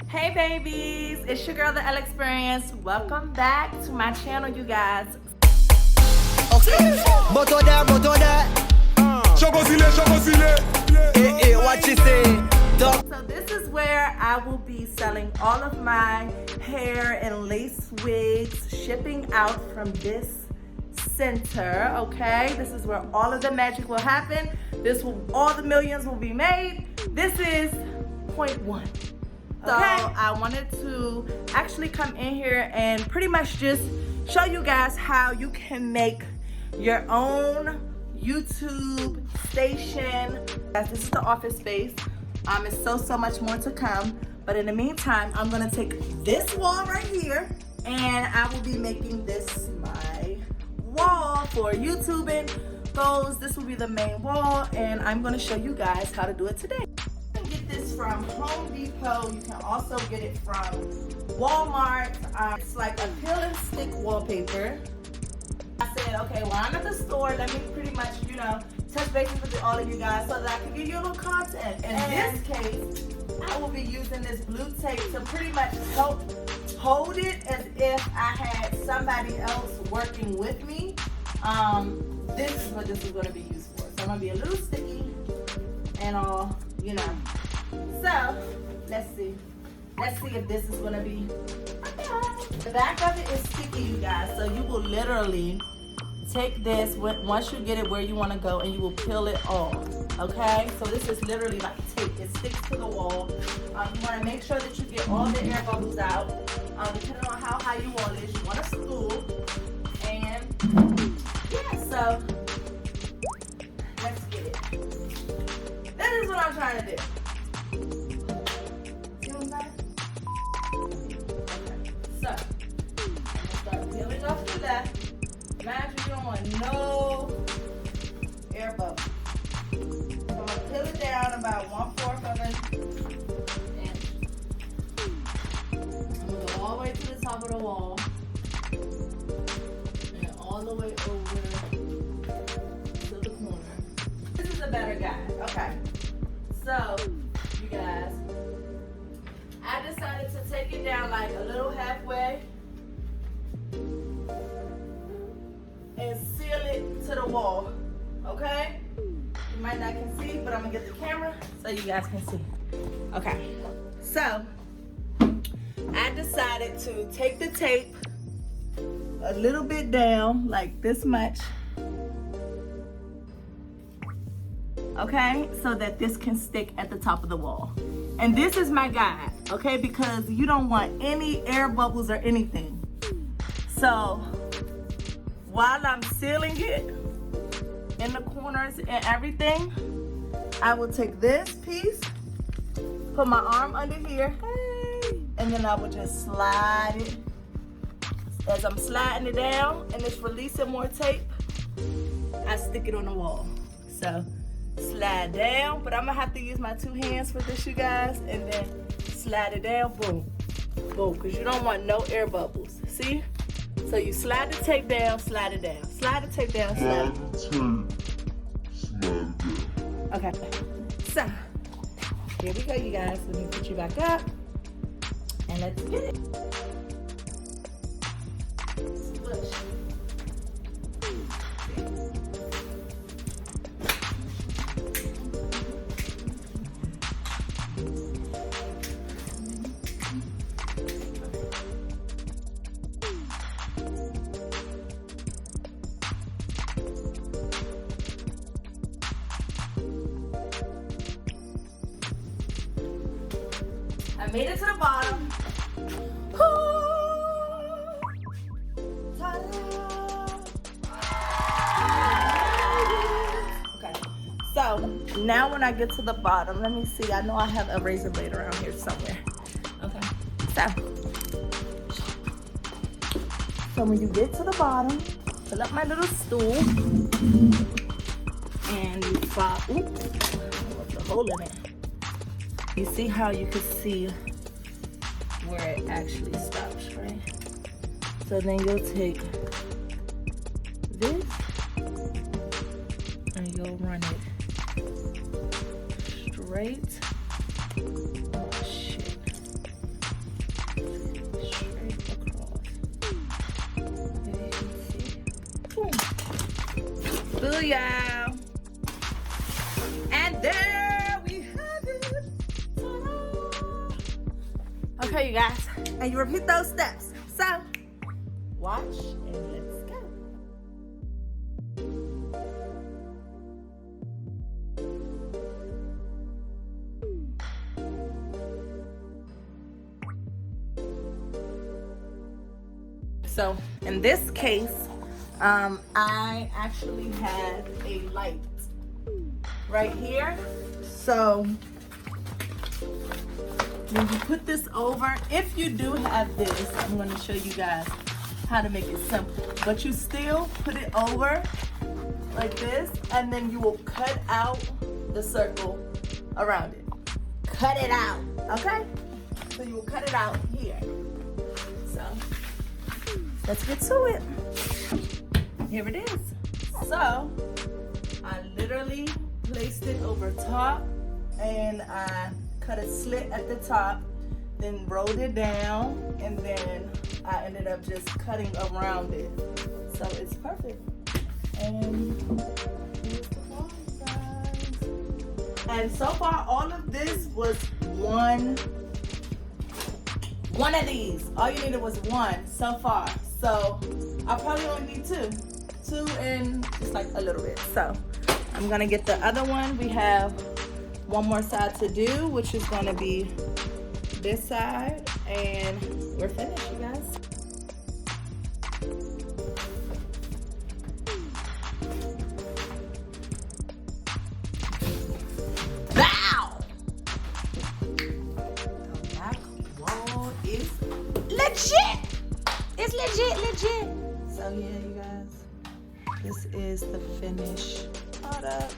Hey babies, it's your girl, the Elle Experience. Welcome back to my channel, you guys. Okay, moto there. Hey, what you say? So this is where I will be selling all of my hair and lace wigs, shipping out from this center, okay? This is where all of the magic will happen. All the millions will be made. This is point one. So I wanted to actually come in here and pretty much just show you guys how you can make your own YouTube station. Guys, this is the office space. It's so much more to come. But in the meantime, I'm gonna take this wall right here and I will be making this my wall for YouTubing goes. This will be the main wall and I'm gonna show you guys how to do it today. Get this from Home Depot. You can also get it from Walmart. It's like a peel and stick wallpaper. I said, okay, well, I'm at the store. Let me pretty much, touch bases with all of you guys so that I can give you a little content. In this case, I will be using this blue tape to pretty much help hold it as if I had somebody else working with me. This is what this is going to be used for. So I'm going to be a little sticky and all. So let's see if this is gonna be okay. The back of it is sticky, you guys, so you will literally take this once you get it where you want to go and you will peel it off. Okay, so this is literally like tape. It sticks to the wall. You want to make sure that you get all the air bubbles out. Depending on how high you want it, you want a stool. And yeah, so let's get it. This is what I'm trying to do. See what I'm saying? Okay. So, I'm going to start peeling off to the left. Imagine you don't want no air bubbles. So I'm going to peel it down about 1/4 of an inch. I'm going to go all the way to the top of the wall. And all the way over to the corner. This is a better guide. Okay. So, you guys, I decided to take it down like a little halfway and seal it to the wall, okay? You might not can see, but I'm gonna get the camera so you guys can see. Okay, so I decided to take the tape a little bit down, like this much. Okay, so that this can stick at the top of the wall. And this is my guide, okay, because you don't want any air bubbles or anything. So while I'm sealing it in the corners and everything, I will take this piece, put my arm under here, and then I will just slide it. As I'm sliding it down and it's releasing more tape, I stick it on the wall. So slide down, but I'm gonna have to use my 2 hands for this, you guys, and then slide it down, boom, boom, because you don't want no air bubbles. See? So you slide the tape down, slide it down, slide the tape down, slide it down. Okay, so here we go, you guys. Let me put you back up and let's get it. Push. I made it to the bottom. Okay, so now when I get to the bottom, let me see. I know I have a razor blade around here somewhere. Okay, so when you get to the bottom, fill up my little stool and you follow. Oops, what's the hole in it? You see how you can see where it actually stops, right? So then you'll take this and you'll run it straight. Oh shit. glue, y'all. And there we have it. Ta-da! Okay, you guys, and you repeat those steps. So, watch and let's go. So in this case, I actually had a light right here. So when you put this over, if you do have this, I'm going to show you guys how to make it simple. But you still put it over like this, and then you will cut out the circle around it. Cut it out, okay? So you will cut it out here. So let's get to it. Here it is. So I literally placed it over top, and I cut a slit at the top, then rolled it down, and then I ended up just cutting around it. So it's perfect. And here's the ball, guys. And so far, all of this was one of these. All you needed was one so far. So I probably only need two and just like a little bit. So I'm gonna get the other one. We have one more side to do, which is gonna be this side, and we're finished, you guys. Bow! The back wall is legit! It's legit. So yeah, you guys, this is the finished product.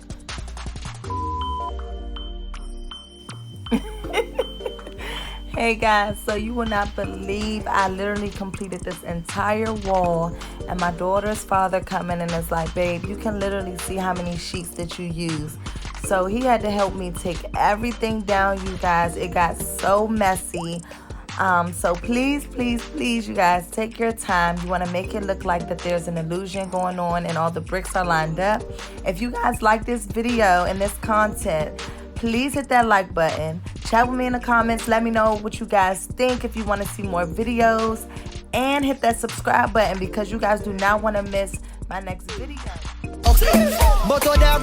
Hey guys, so you will not believe I literally completed this entire wall, and my daughter's father come in and is like, babe, you can literally see how many sheets that you use. So he had to help me take everything down, you guys. It got so messy. So please, you guys, take your time. You want to make it look like that there's an illusion going on and all the bricks are lined up. If you guys like this video and this content, please hit that like button. Chat with me in the comments. Let me know what you guys think, if you want to see more videos. And hit that subscribe button because you guys do not want to miss my next video. Okay. Moto there.